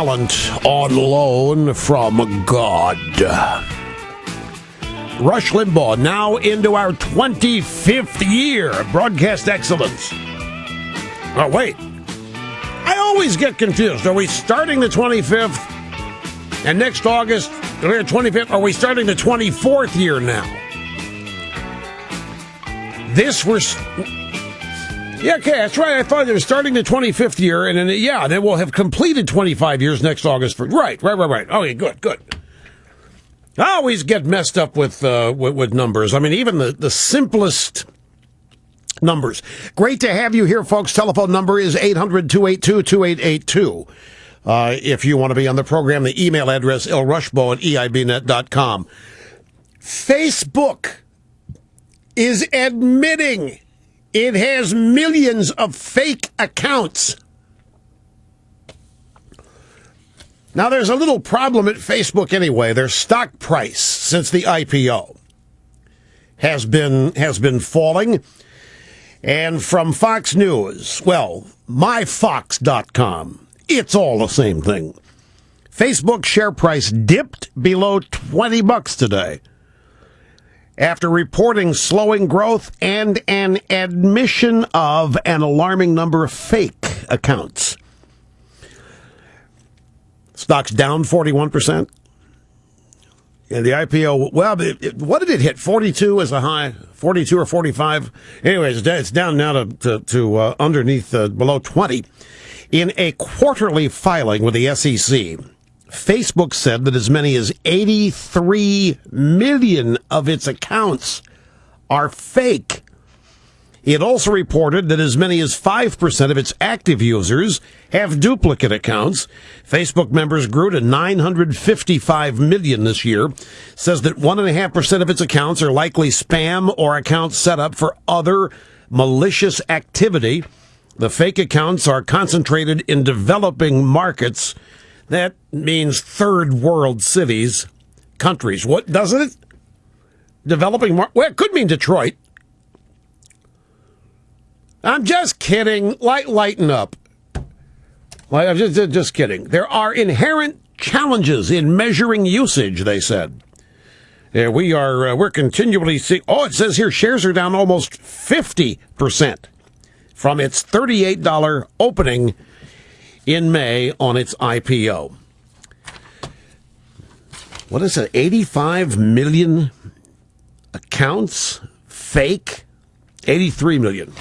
talent on loan from God. Rush Limbaugh, now into our 25th year of broadcast excellence. Oh, wait. I always get confused. Are we starting the 25th? And next August, we're 25th. Are we starting the 24th year now? Yeah, okay, that's right. I thought they were starting the 25th year, and then we'll have completed 25 years next August. Right. Okay, good. I always get messed up with numbers. I mean, even the simplest numbers. Great to have you here, folks. Telephone number is 800-282-2882. If you want to be on the program, the email address, lrushbo@eibnet.com. Facebook is admitting it has millions of fake accounts. Now, there's a little problem at Facebook anyway. Their stock price since the IPO has been falling. And from Fox News, well, myfox.com, it's all the same thing. Facebook share price dipped below $20 today after reporting slowing growth and an admission of an alarming number of fake accounts. Stock's down 41%. And the IPO, well, what did it hit? 42 as a high? 42 or 45? Anyways, it's down now to underneath, below 20. In a quarterly filing with the SEC, Facebook said that as many as 83 million of its accounts are fake. It also reported that as many as 5% of its active users have duplicate accounts. Facebook members grew to 955 million this year. Says that 1.5% of its accounts are likely spam or accounts set up for other malicious activity. The fake accounts are concentrated in developing markets. That means third world countries. What doesn't it? Developing well, it could mean Detroit. I'm just kidding. Lighten up. I'm just kidding. There are inherent challenges in measuring usage, they said. We're continually seeing. Oh, it says here shares are down almost 50% from its $38 opening in May on its IPO. What is it? 85 million accounts fake? 83 million.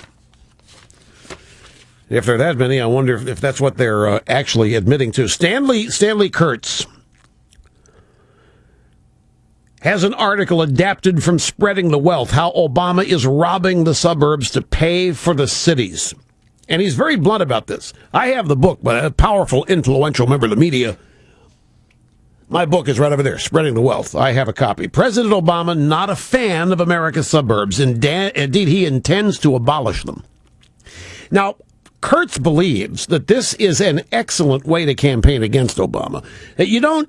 If there are that many, I wonder if that's what they're actually admitting to. Stanley Kurtz has an article adapted from Spreading the Wealth, how Obama is robbing the suburbs to pay for the cities. And he's very blunt about this. I have the book, but a powerful, influential member of the media. My book is right over there, Spreading the Wealth. I have a copy. President Obama, not a fan of America's suburbs. Indeed, he intends to abolish them. Now, Kurtz believes that this is an excellent way to campaign against Obama. That you don't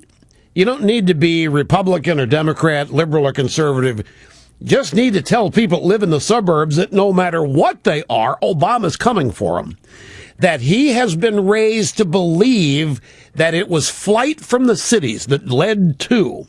need to be Republican or Democrat, liberal or conservative. Just need to tell people that live in the suburbs that no matter what they are, Obama's coming for them. That he has been raised to believe that it was flight from the cities that led to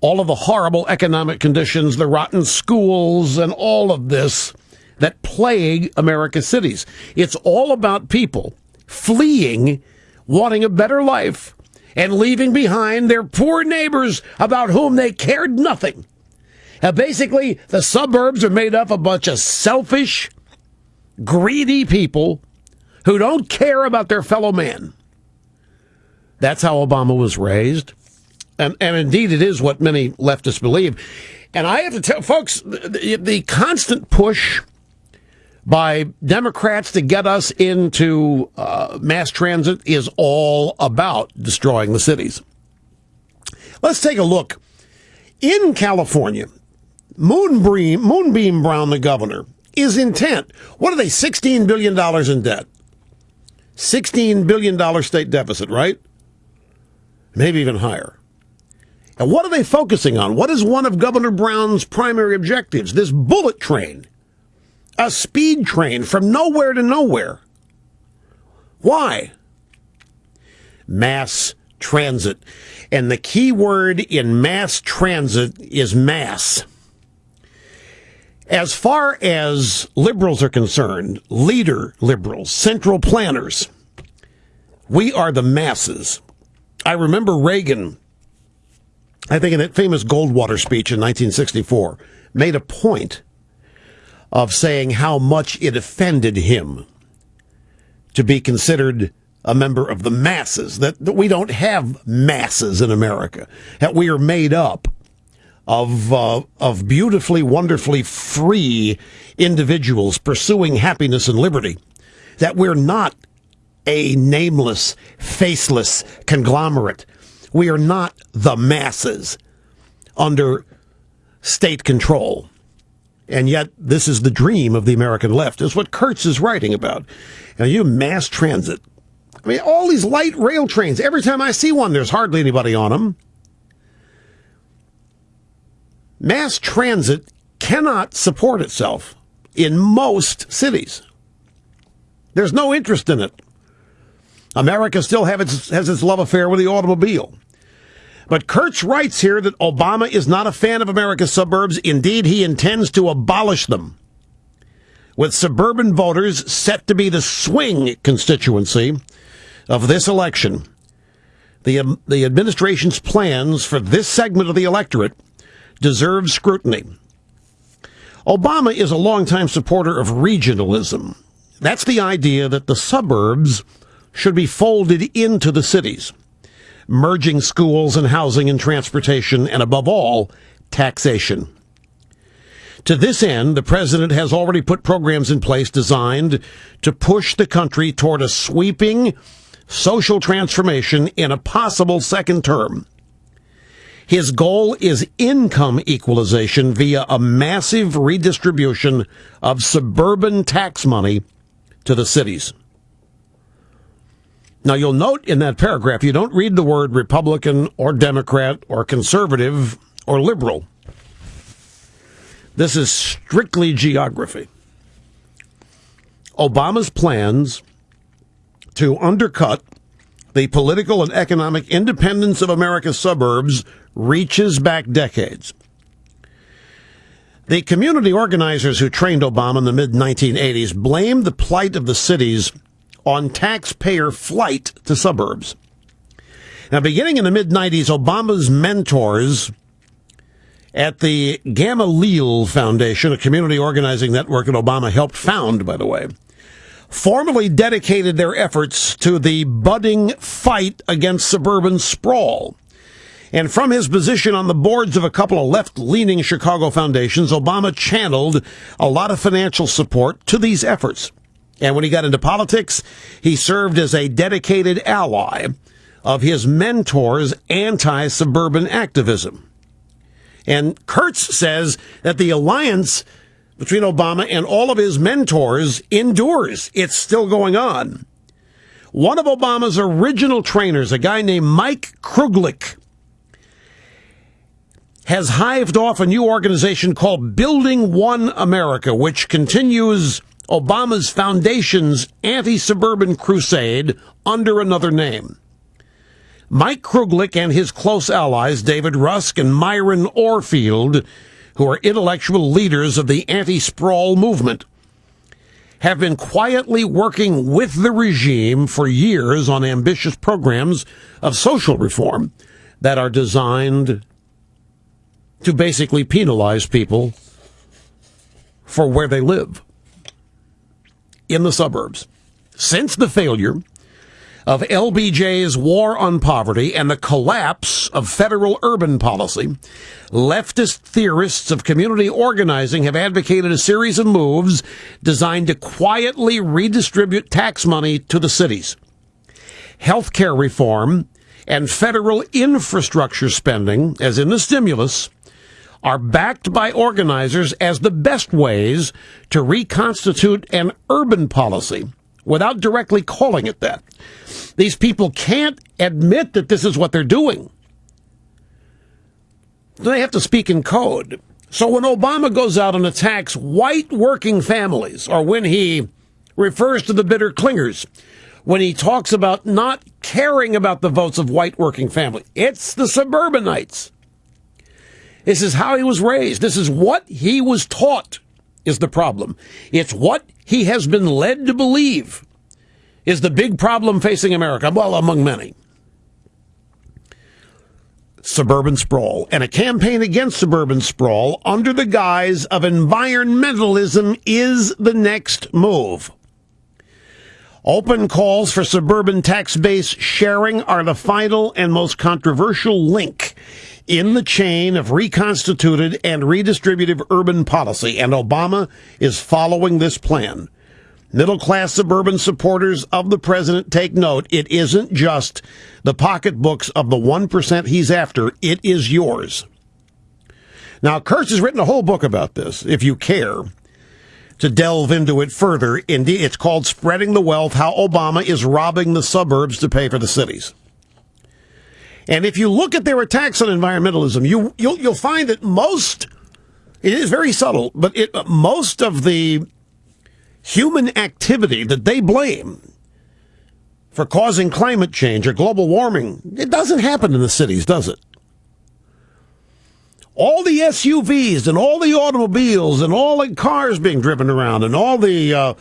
all of the horrible economic conditions, the rotten schools, and all of this that plague America's cities. It's all about people fleeing, wanting a better life, and leaving behind their poor neighbors about whom they cared nothing. Basically, the suburbs are made up of a bunch of selfish, greedy people who don't care about their fellow man. That's how Obama was raised. And indeed, it is what many leftists believe. And I have to tell folks, the constant push by Democrats to get us into mass transit is all about destroying the cities. Let's take a look. In California, Moonbeam Brown, the governor, is intent. What are they, $16 billion in debt? $16 billion state deficit, right? Maybe even higher. And what are they focusing on? What is one of Governor Brown's primary objectives? This bullet train. A speed train from nowhere to nowhere. Why? mass transit. And the key word in mass transit is mass. As far as liberals are concerned, leader liberals, central planners, we are the masses. I remember Reagan, I think in that famous Goldwater speech in 1964, made a point of saying how much it offended him to be considered a member of the masses, that we don't have masses in America, that we are made up of beautifully, wonderfully free individuals pursuing happiness and liberty, that we're not a nameless, faceless conglomerate. We are not the masses under state control. And yet, this is the dream of the American left. It's what Kurtz is writing about. Now, you mass transit. I mean, all these light rail trains, every time I see one, there's hardly anybody on them. Mass transit cannot support itself in most cities. There's no interest in it. America still has its love affair with the automobile. But Kurtz writes here that Obama is not a fan of America's suburbs. Indeed, he intends to abolish them, with suburban voters set to be the swing constituency of this election. The administration's plans for this segment of the electorate deserve scrutiny. Obama is a longtime supporter of regionalism. That's the idea that the suburbs should be folded into the cities, merging schools and housing and transportation, and above all, taxation. To this end, the president has already put programs in place designed to push the country toward a sweeping social transformation in a possible second term. His goal is income equalization via a massive redistribution of suburban tax money to the cities. Now, you'll note in that paragraph, you don't read the word Republican or Democrat or conservative or liberal. This is strictly geography. Obama's plans to undercut the political and economic independence of America's suburbs reaches back decades. The community organizers who trained Obama in the mid-1980s blamed the plight of the cities on taxpayer flight to suburbs. Now, beginning in the mid-90s, Obama's mentors at the Gamaliel Foundation, a community organizing network that Obama helped found, by the way, formally dedicated their efforts to the budding fight against suburban sprawl. And from his position on the boards of a couple of left-leaning Chicago foundations, Obama channeled a lot of financial support to these efforts. And when he got into politics, he served as a dedicated ally of his mentor's anti-suburban activism. And Kurtz says that the alliance between Obama and all of his mentors endures. It's still going on. One of Obama's original trainers, a guy named Mike Kruglich, has hived off a new organization called Building One America, which continues Obama's foundation's anti-suburban crusade under another name. Mike Kruglich and his close allies, David Rusk and Myron Orfield, who are intellectual leaders of the anti-sprawl movement, have been quietly working with the regime for years on ambitious programs of social reform that are designed to basically penalize people for where they live in the suburbs. Since the failure of LBJ's war on poverty and the collapse of federal urban policy, leftist theorists of community organizing have advocated a series of moves designed to quietly redistribute tax money to the cities. Healthcare reform and federal infrastructure spending, as in the stimulus, are backed by organizers as the best ways to reconstitute an urban policy without directly calling it that. These people can't admit that this is what they're doing. They have to speak in code. So when Obama goes out and attacks white working families, or when he refers to the bitter clingers, when he talks about not caring about the votes of white working family. It's the suburbanites. This is how he was raised. This is what he was taught is the problem. It's what he has been led to believe is the big problem facing America, well, among many. Suburban sprawl, and a campaign against suburban sprawl under the guise of environmentalism is the next move. Open calls for suburban tax base sharing are the final and most controversial link in the chain of reconstituted and redistributive urban policy, and Obama is following this plan. Middle-class suburban supporters of the president take note. It isn't just the pocketbooks of the 1% he's after. It is yours. Now, Kurtz has written a whole book about this, if you care to delve into it further. Indeed, it's called Spreading the Wealth, How Obama is Robbing the Suburbs to Pay for the Cities. And if you look at their attacks on environmentalism, you'll find that it is very subtle, but most of the human activity that they blame for causing climate change or global warming, it doesn't happen in the cities, does it? All the SUVs and all the automobiles and all the cars being driven around and all the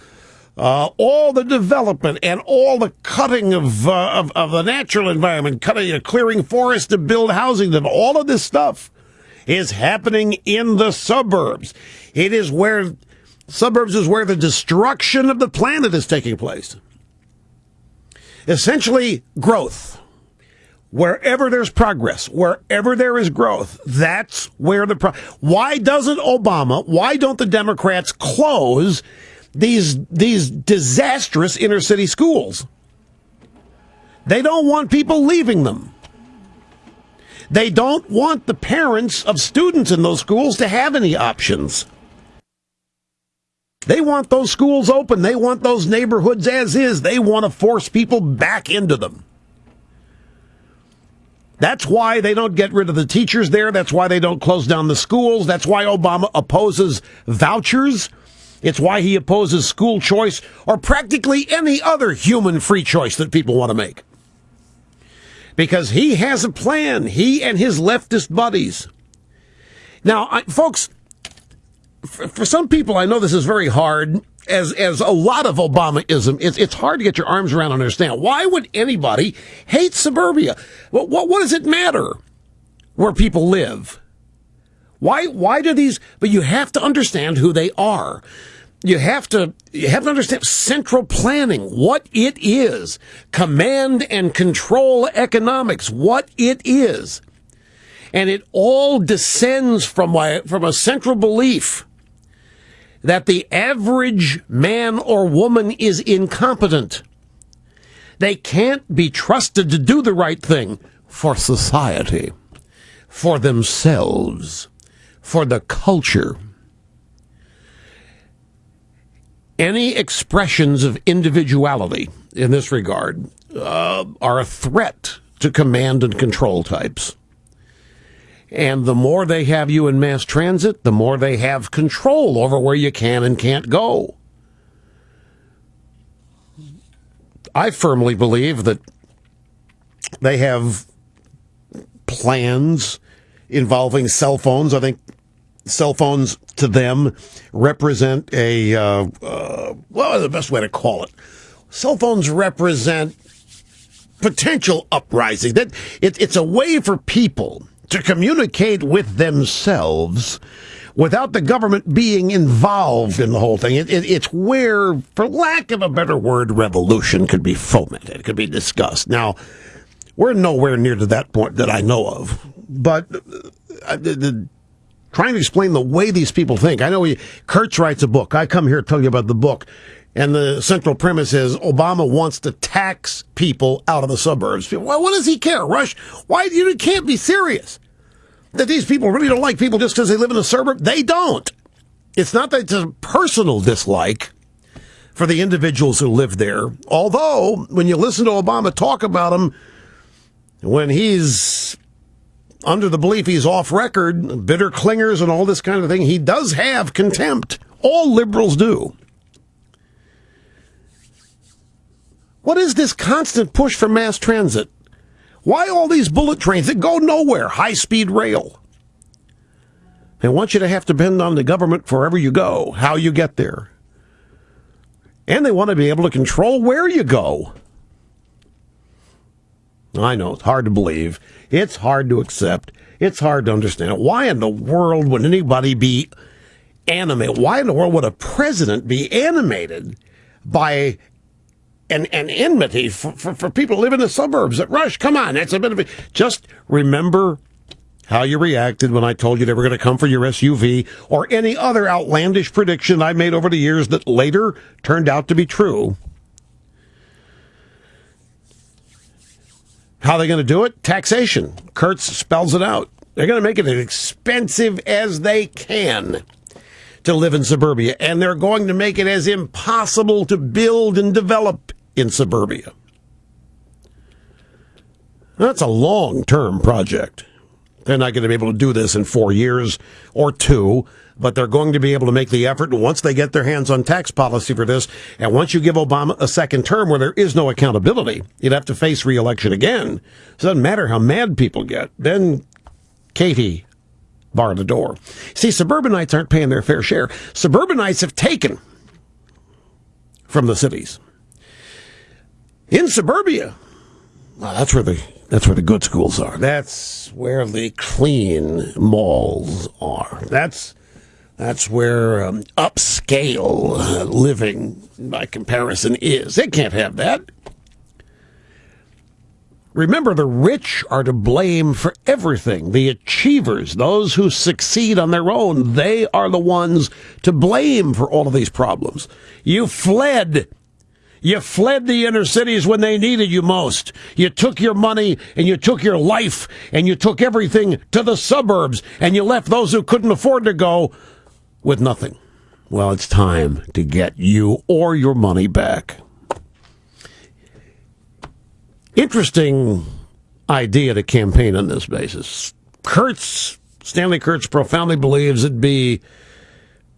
development and all the cutting of the natural environment, clearing forests to build housing, and all of this stuff is happening in the suburbs. Suburbs is where the destruction of the planet is taking place. Essentially, growth. Wherever there's progress, wherever there is growth, that's where why don't the Democrats close these disastrous inner city schools? They don't want people leaving them. They don't want the parents of students in those schools to have any options. They want those schools open. They want those neighborhoods as is. They want to force people back into them. That's why they don't get rid of the teachers there. That's why they don't close down the schools. That's why Obama opposes vouchers. It's why he opposes school choice or practically any other human free choice that people want to make. Because he has a plan, he and his leftist buddies. Now, folks, for some people, I know this is very hard, as a lot of Obamaism, it's hard to get your arms around and understand. Why would anybody hate suburbia? What does it matter where people live? Why do these? But you have to understand who they are. You have to understand central planning, what it is, command and control economics, what it is. And it all descends from a central belief that the average man or woman is incompetent. They can't be trusted to do the right thing for society, for themselves, for the culture. Any expressions of individuality in this regard are a threat to command and control types. And the more they have you in mass transit, the more they have control over where you can and can't go. I firmly believe that they have plans involving cell phones. I think cell phones to them represent the best way to call it. Cell phones represent potential uprising. That it's a way for people to communicate with themselves without the government being involved in the whole thing. It's where, for lack of a better word, revolution could be fomented, could be discussed. Now, we're nowhere near to that point that I know of. But trying to explain the way these people think. I know Kurtz writes a book. I come here to tell you about the book. And the central premise is Obama wants to tax people out of the suburbs. Well, what does he care? Rush, why you can't be serious that these people really don't like people just because they live in a suburb? They don't. It's not that it's a personal dislike for the individuals who live there. Although, when you listen to Obama talk about him, when he's under the belief he's off record, bitter clingers and all this kind of thing, he does have contempt. All liberals do. What is this constant push for mass transit? Why all these bullet trains that go nowhere? High-speed rail. They want you to have to depend on the government wherever you go, how you get there. And they want to be able to control where you go. I know, it's hard to believe. It's hard to accept. It's hard to understand. Why in the world would anybody be animated? Why in the world would a president be animated by an enmity for people who live in the suburbs? Rush, come on, that's a bit of a... Just remember how you reacted when I told you they were going to come for your SUV, or any other outlandish prediction I made over the years that later turned out to be true. How are they going to do it? Taxation. Kurtz spells it out. They're going to make it as expensive as they can to live in suburbia, and they're going to make it as impossible to build and develop in suburbia. That's a long-term project. They're not going to be able to do this in 4 years or 2, but they're going to be able to make the effort. And once they get their hands on tax policy for this, and once you give Obama a second term where there is no accountability, you'd have to face re-election again. So it doesn't matter how mad people get. Then Katie bar the door. See, suburbanites aren't paying their fair share. Suburbanites have taken from the cities. In suburbia, well, that's where the good schools are. That's where the clean malls are. That's where upscale living, by comparison, is. They can't have that. Remember, the rich are to blame for everything. The achievers, those who succeed on their own, they are the ones to blame for all of these problems. You fled the inner cities when they needed you most. You took your money and you took your life and you took everything to the suburbs, and you left those who couldn't afford to go with nothing. Well, it's time to get you or your money back. Interesting idea to campaign on this basis. Stanley Kurtz profoundly believes it'd be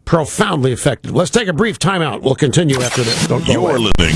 profoundly effective. Let's take a brief timeout. We'll continue after this. Don't go away. You're listening